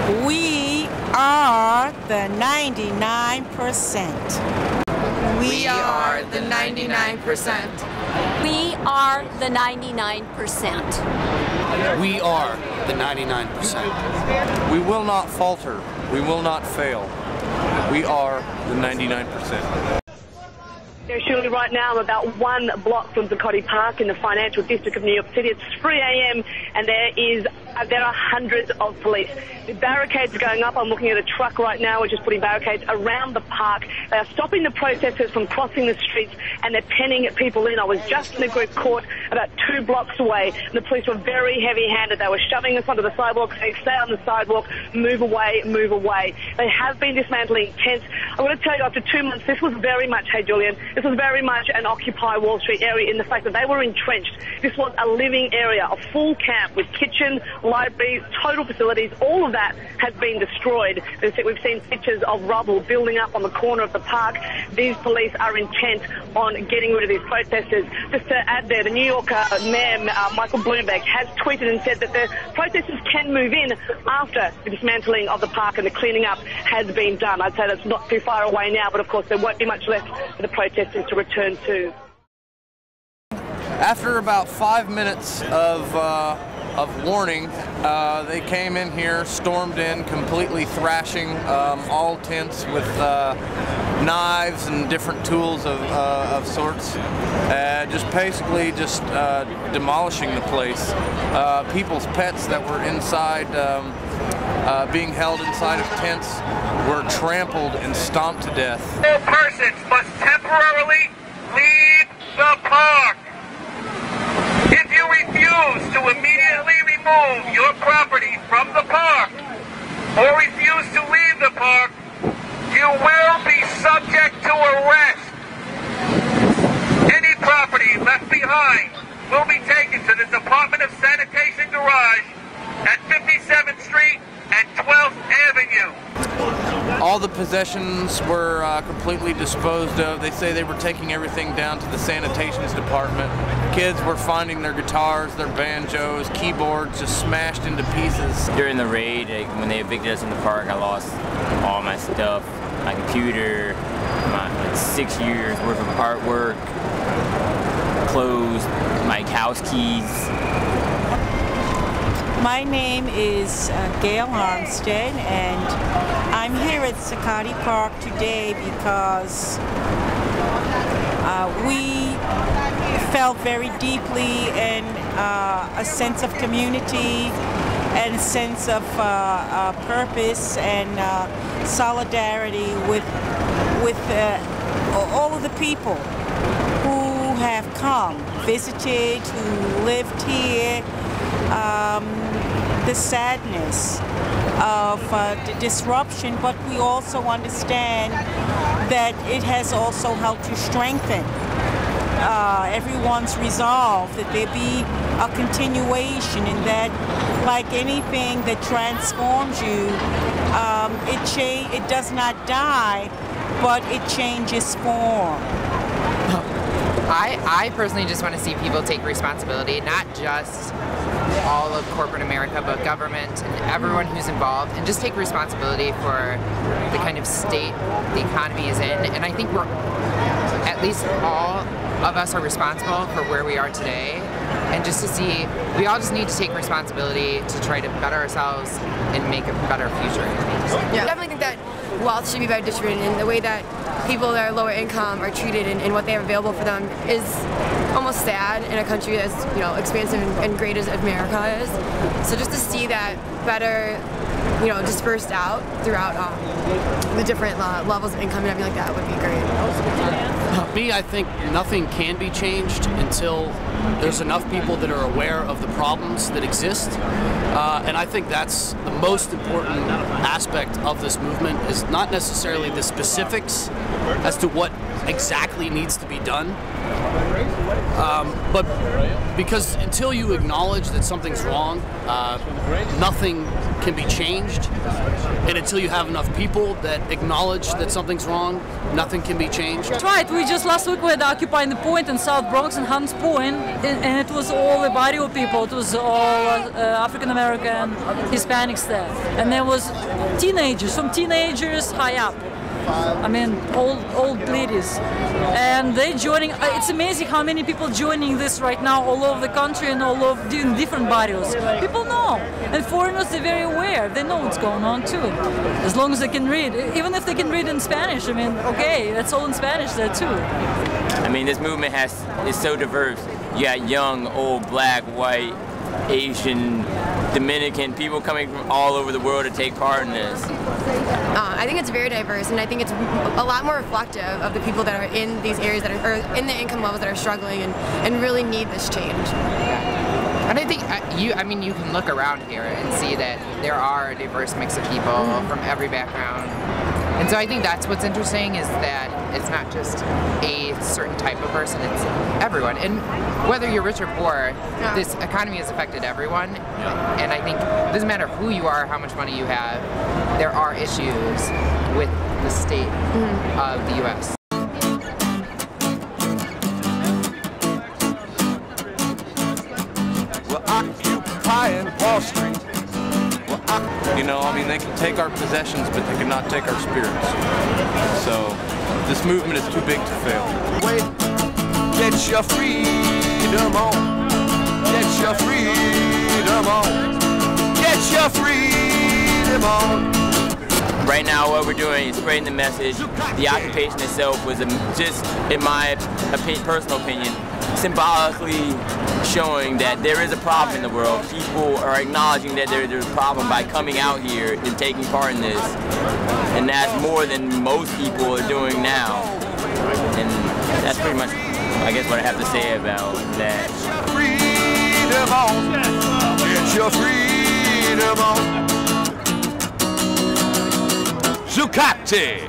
We are the 99%. We are the 99%. We are the 99%. We are the 99%. We will not falter. We will not fail. We are the 99%. Shirley, right now I'm about 1 block from Zuccotti Park in the financial district of New York City. It's 3 a.m. and there are hundreds of police. The barricades are going up. I'm looking at a truck right now which is putting barricades around the park. They are stopping the protesters from crossing the streets and they're penning people in. I was just in a group court about 2 blocks away and the police were very heavy-handed. They were shoving us onto the sidewalk, saying stay on the sidewalk, move away, move away. They have been dismantling tents. I'm going to tell you, after 2 months, this was very much, hey Julian, this was very much an Occupy Wall Street area in the fact that they were entrenched. This was a living area, a full camp with kitchen, libraries, total facilities. All of that has been destroyed. We've seen pictures of rubble building up on the corner of the park. These police are intent on getting rid of these protesters. Just to add there, the New York Mayor, Michael Bloomberg, has tweeted and said that the protesters can move in after the dismantling of the park and the cleaning up has been done. I'd say that's not too far away now, but of course there won't be much left for the protesters to return to. After about 5 minutes of warning, they came in here, stormed in, completely thrashing all tents with knives and different tools of sorts, just basically demolishing the place. People's pets that were inside, being held inside of tents, were trampled and stomped to death. All persons must temporarily leave the park. If you refuse to immediately remove your property from the park or refuse to leave the park, you will be subject to arrest. Any property left behind will be taken to the Department of Sanitation garage at 57th Street and 12th Avenue. All the possessions were completely disposed of. They say they were taking everything down to the sanitations department. Kids were finding their guitars, their banjos, keyboards just smashed into pieces. During the raid, when they evicted us in the park, I lost all my stuff, my computer, my 6 years worth of artwork, clothes, my house keys. My name is Gail Armstead, and I'm here at Zuccotti Park today because we felt very deeply in a sense of community and a sense of purpose and solidarity with all of the people who have come, visited, who lived here. The sadness of the disruption, but we also understand that it has also helped to strengthen everyone's resolve, that there be a continuation, and that, like anything that transforms you, it does not die, but it changes form. I personally just want to see people take responsibility, not just all of corporate America, but government and everyone who's involved, and just take responsibility for the kind of state the economy is in. And I think at least all of us are responsible for where we are today. And just to see, we all just need to take responsibility to try to better ourselves and make a better future. Yeah. I definitely think that wealth should be better distributed, and the way that people that are lower income are treated and what they have available for them is almost sad in a country as expansive and great as America is. So just to see that better dispersed out throughout the different levels of income and everything like that would be great. I think nothing can be changed until there's enough people that are aware of the problems that exist. And I think that's the most important aspect of this movement, is not necessarily the specifics as to what exactly needs to be done, But because until you acknowledge that something's wrong, nothing can be changed. And until you have enough people that acknowledge that something's wrong, nothing can be changed. That's right. We just last week we had occupying the point in South Bronx and Hunts Point, and it was all a body of people. It was all African American, Hispanics there, and there was teenagers, some teenagers high up. I mean, old ladies, and they joining. It's amazing how many people joining this right now all over the country and all over doing different barrios. People know, and foreigners are very aware. They know what's going on too, as long as they can read. Even if they can read in Spanish, I mean, okay, that's all in Spanish there too. I mean, this movement is so diverse. You got young, old, black, white, Asian, Dominican, people coming from all over the world to take part in this. I think it's very diverse, and I think it's a lot more reflective of the people that are in these areas that are, or in the income levels that are struggling and really need this change. And I think I mean, you can look around here and see that there are a diverse mix of people from every background. And so I think that's what's interesting, is that it's not just a certain type of person, it's everyone. And whether you're rich or poor, this economy has affected everyone. And I think it doesn't matter who you are, how much money you have, there are issues with the state of the U.S. We're occupying Wall Street. You know, I mean, they can take our possessions, but they cannot take our spirits. So, this movement is too big to fail. Wait, get your freedom on. Get your freedom on. Get your freedom on. Right now, what we're doing is spreading the message. The occupation itself was just, in my personal opinion, symbolically showing that there is a problem in the world. People are acknowledging that there's a problem by coming out here and taking part in this. And that's more than most people are doing now. And that's pretty much, I guess, what I have to say about that. Freedom on. Get your freedom on. Zuccotti.